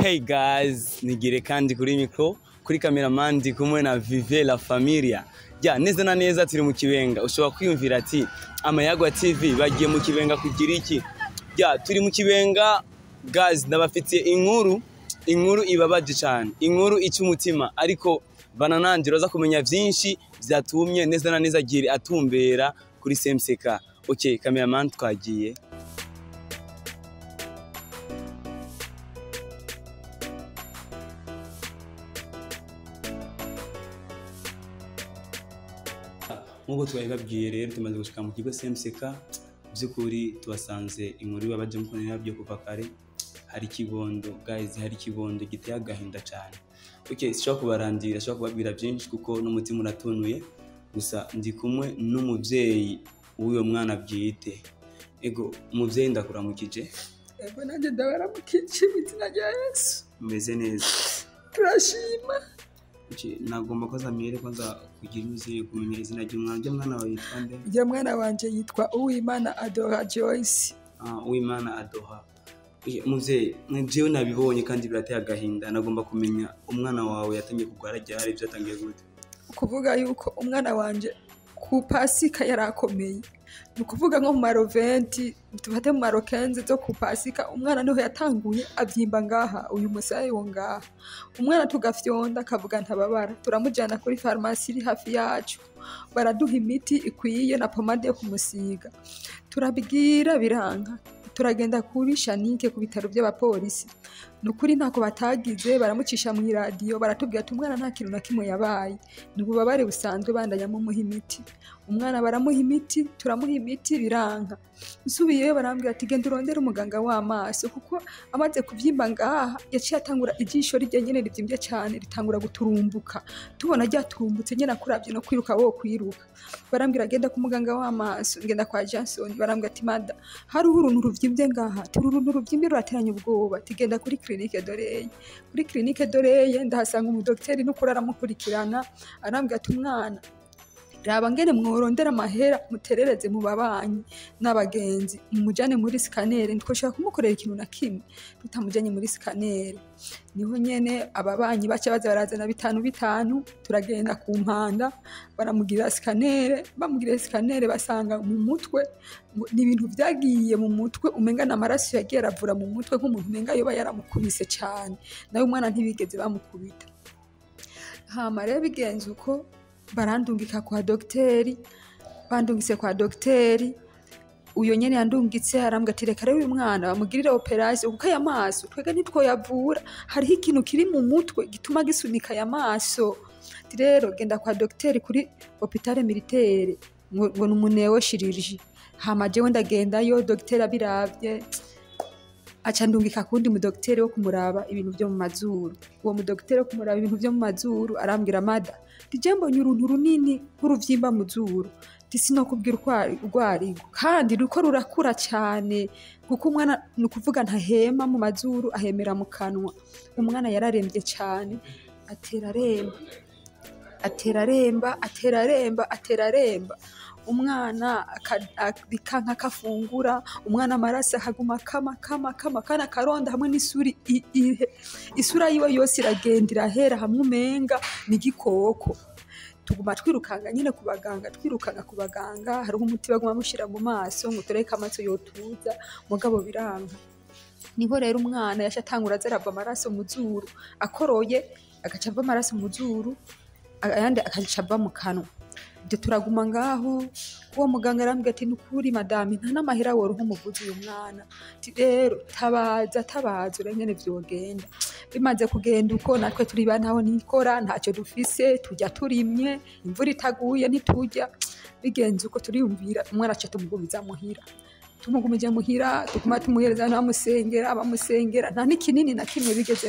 Hey guys, nigire kandi kuri micro, kuri cameraman ndi kumwe na Vive la Familia. Ya neza na neza turi mu Kibenga. Ushobora kwiyumvira ati Amayagwa TV bagiye mu Kibenga kugira iki? Ya turi mu Kibenga guys, ndabafitiye inkuru ibabaje cyane. Inkuru ica umutima ariko banananje roza kumenya vyinshi vyatumye neza na neza giri atumbera kuri SMCK. Okay, cameraman twagiye. Nkuko twabibabwiye rero tumaze gushika mu kigo SMCK by'ukuri tubasanze inkuru babaje mukonera byo kuva kare. Hari kibondo guys, hari kibondo giteye agahinda cyane. Okay, sishaka kubarandira, sishaka kubabwira byinshi kuko n'umutima uratunuye. Gusa ndi kumwe n'umuvyeyi w'uyo mwana bwite. Ego umuvyeyi ndakuramukije. Ego nanje ndabaramukije izina rya Yesu. Meze neza. Turashima. Nagomba ko zamire kwanza kugira uzi kumenya izina ry'umwana wawe yitwa nde? Ijya mwana wanje yitwa Umwana Adora Joyce. Umwana Adoha. Muvyeyi, jewe nabibonye kandi birateye agahinda. Nagomba kumenya umwana wawe yatangiye kugwara ryari byatangiye gute? Kuvuga yuko umwana wanje ku Pasika yarakomeye. Nukuvuga nko mu maro 20 tufate mu maro 15 zo ku Pasika umwana niho yatanguye avyimba ngaha uyu musayi wo ngaha. Umwana tugafyonda akavuga ntababara, turamujana kuri pharmacie iri hafi yacu, baraduha imiti ikwiye na pomade yo kumusiga. Turabigira biranga, turagenda kuri Shanike ku bitaro by'abapolisi. Nukuri ntako batagize, baramucisha mu radio baratubwira ati umwana nta kintu na kimwe yabaye, n'ububabare busanzwe bandanyamo muha imiti. Umwana baramuha imiti, turamuha imiti biranga. Nsubiyeyo barambwira ati genda urondere umuganga w'amaso kuko amaze kuvyimba ngaha yaciye atangura ijisho rye nyene rivyimbye cyane ritangura guturumbuka. Tubona ryaturumbutse nyene akuravye no kwiruka wo kwiruka. Barambwira genda ku muganga w'amaso, ngenda kwa Johnson barambwira ati mada hari uruntu ruvyimbye ngaha, tururuntu ruvyimbye rurateranya ubwoba, tigenda kuri clinique doreye. Kuri clinique doreye ndahasanga umudokiteri n'ukuri aramukurikirana, arambwira ati umwana raba ngene mworondera amahera muterereze mu babanyi n'abagenzi mumujane muri scanner, ndikoshaka kumukorera ikintu na kimwe tutamujanye muri scanner. Niho nyene ababanyi baca baza barazana 5 turagenda ku mpanda baramugira scanner, bamugira scanner basanga mu mutwe ni ibintu vyagiye mu mutwe umenga na maraso yagiye aravura mu mutwe nk'umuntu umenga yoba yaramukubise cyane, nawe umwana ntibigeze bamukubita. Hama rero bigenze uko barandungika kwa dokteri, bandungise kwa dokteri, uyo nyene yandungitse arambwa ati reka rero uyu mwana bamugirira operation kuko aya maso twega nitwo yavura, hariho ikintu kiri mu mutwe gituma gisunika aya maso. Rero genda kwa dokteri kuri hôpital militaire ngo numero chirurgie. Hama jewe ndagendayo dokteri abiravye aca ndungika kundi mu dokteri wo kumuraba ibintu byo mu mazuru. Uwo mu dokteri wo kumuraba ibintu byo mu mazuru arambwira mada dijembo nyuruntu runini kuruvyimba mu zuru, tisinokubwira urwarigo kandi ruko rurakura cyane kuko umwana nukuvuga ntahema mu mazuru ahemera mu kanwa. Umwana yararemvye cyane, ateraremba umwana bikanka kafungura, umwana amaraso akaguma kama kana karonda hamwe n'isuri isura yiwe yose iragendera hera hamwe umenga n'igikoko. Tuguma twirukanga nyine twirukanga ku baganga, hariho umuti baguma mushira mu maso ngo tureke amaso yotuza mugabo biranga. Niho rero umwana yashatangura azarava amaraso mu zuru, akoroye agacava amaraso mu zuru ayandi akacava mu kanwa. Ibyo turaguma ngaho, uwo muganga arambwira ati nukuri madame nta n'amahera woronka umuvuzi uyu mwana, ati rero tabaza urengene vyogenda. Bimaze kugenda uko natwe turi bantaho nikora ntacyo dufise, tujya turimye, imvura itaguye ntitujya. Bigenze uko turiyumvira umwana aca tumugumiza muhira, tumugumije muhira tuguma tumuhereza bamusengera nta n'ikinini na kimwe bigeze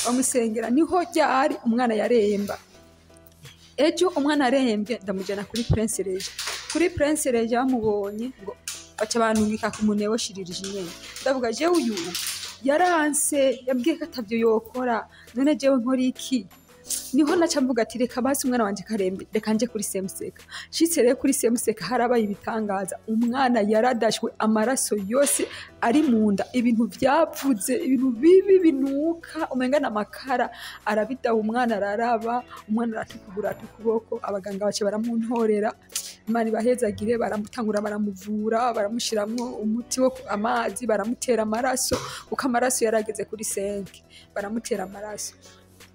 bamusengera. Niho ryari umwana yaremba. Ejo umwana aremvye ndamujana kuri Prince Reje. Kuri Prince Reje bamubonye ngo baca banungika ku munero chirurgie nyene. Ndavuga jewe uyu yaranse yabwiye ko atavyo yokora, none jewe nkora iki? niho naca mvuga ati reka basi umwana wanje karembe reka nje kuri semuseka shitse rero kuri semuseka harabaye ibitangaza umwana yaradashwe amaraso yose ari munda ibintu vyavuze ibintu bibi binuka umenga namakara arabidaha umwana araraba umwana aratukugura tukuboko abaganga bace baramuntorera Imana ibahezagire baramutangura baramuvura baramushiramwo umuti wo amazi baramutera amaraso uko amaraso yarageze kuri 5 baramutera amaraso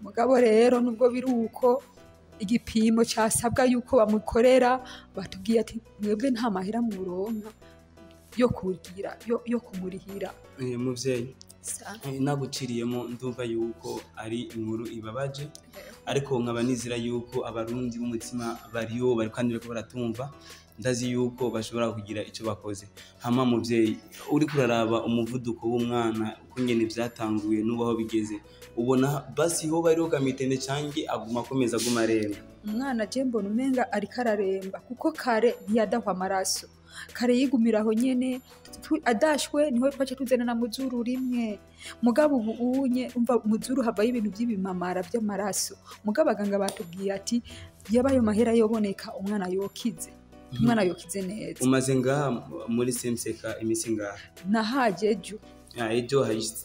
mugabo rero nubwo biruko igipimo cyasabwa yuko bamukorera batubwiye ati mwebwe nta mahera muronka yo kugira yo kumurihira muvyeyi naguciriyemo ndumva yuko ari inkuru ibabaje ariko nkaba nizira yuko abarundi b'umutima bariyo bari kandi bariko baratumva ndazi yuko bashobora kugira ico bakoze hama muvyeyi uri kuraraba umuvuduko w'umwana kungene vyatanguye nubaho bigeze ubona basi ho bariho kamitende canke aguma akomeza aguma aremba umwana je mbona umenga ariko araremba kuko kare ntiyadahwa amaraso kare yigumiraho nyene adashwe niho twaje tuzena na muzuru rimwe mugabo ubunye umva muzuru havaye ibintu by'ibimamara by'amaraso mugabo abaganga batubwiye ati yabayo mahera yoboneka umwana yokize umwana yokize neza umaze ngaha muri semuseka imisi ngaha nahaje ejo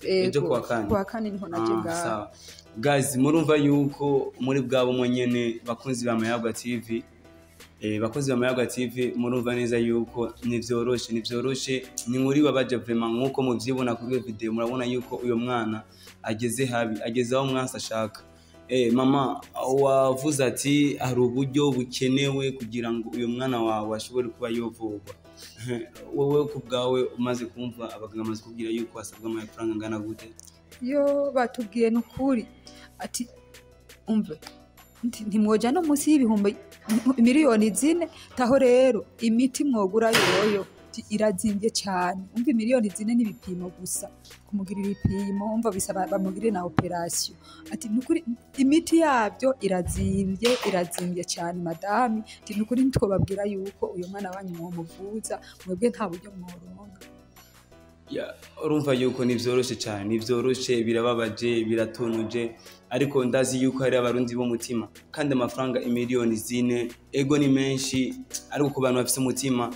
ejo kwa kane niho naje ngaha guys murumva yuko muri bwabo monyene bakunzi ba Amarira TV bakozi b'Amarira TV murumva neza yuko nivyoroshe ni muri babaje vraiment nkuko muvyibona kuri video murabona yuko uyo mwana ageze habi ageze aho mwansa ashaka mama wavuze ati hari uburyo bukenewe kugira ngo uyo mwana wawe ashobore kuba yovurwa wowe ku bwawe umaze kumva abaganga amaze kubwira yuko asabwa amafaranga ngana gute yo batubwiye nukuri ati umve ntimwoja no munsi y'ibihumbi miliyoni 4 taho rero imiti mwogura yoyo irazimbye cyane umva miliyoni 4 n'ibipimo gusa kumugirira ibipimo umva bisaba bamugirire na operation ati nukuri imiti yabyo irazimbye cyane madame ati nukuri ntwobabwira yuko uyo mwana wanyu muvuza mwebwe nta buryo mworonka urumva yuko nivyoroshe cyane nivyoroshe birababaje biratunuje ariko ndazi yuko hari abarundi b'umutima kandi amafaranga imiliyoni 4 ego ni menshi ariko ku bantu bafite umutima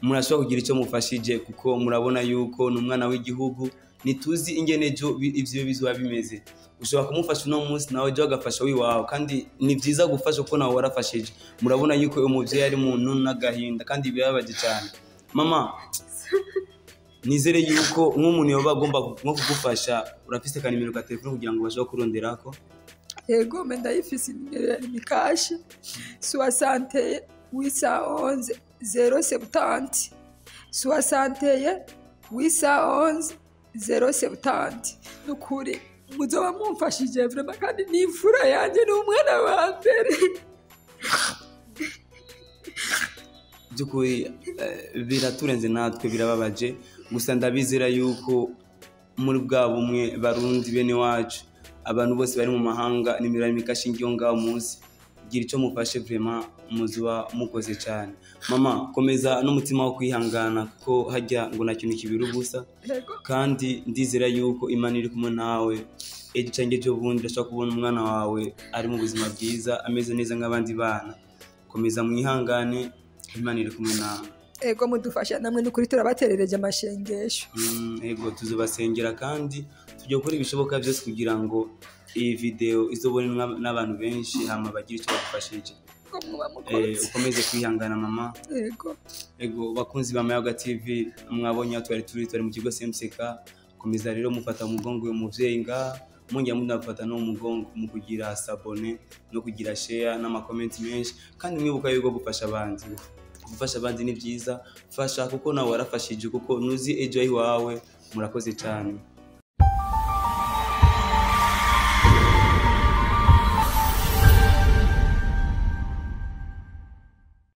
murashobora kugira icyo mufashije kuko murabona yuko n'umwana w'igihugu nituzi ingene ivyo bizuba bimeze ushobora kumufasha uno munsi nawe je agafasha wiwawe kandi ni byiza gufasha uko nawe warafashije murabona yuko uyu muvyeyi ari muntu n'agahinda kandi birababaje cyane mama nizere yuko nk'umuntu yoba agomba nko kugufasha urafise kanimero ka telefone kugira ngo bashobore kuronderako yego ndayifise numero ya LUMICASH 60 811 070 61 811 070 nukuri muzoba mumfashije vraiment kandi n'imfura yanje n'umwana wa mbere byukuri biraturenze natwe birababaje gusa ndabizera yuko muri bwa bumwe barundi bene wacu abantu bose bari mu mahanga nimero ya LUMICASH ngiyo ngaho munsi gira ico mufashe vraiment muzuba mukoze cyane mama komeza n'umutima wo kwihangana kuko hajya ngo nakintu kibiru gusa kandi ndizera yuko Imana iri kumwe nawe ejo cange cyo bundi ndashaka kubona umwana wawe ari mu buzima bwiza ameze neza nk'abandi bana komeza mwihangane Imana iri kumwe nawe ego mudufasha namwe n'ukuri turabaterereje amashengesho ego tuzobasengera kandi tujye gukora ibishoboka byose kugira ngo iyi video izobonwa n'abantu benshi hama bagira icyo bagufashije ukomeze kwihangana mama ego bakunzi ba Amarira TV mwabonye twari mu kigo semuseka komeza rero mufata umugongo uyu muvyeyi nga munjya mudafata no umugongo mu kugira sabone no kugira share n'amakomenti menshi kandi mwibuka yuko gufasha abandi ni byiza fasha kuko nawe warafashije kuko nuzi ejo iwawe murakoze cyane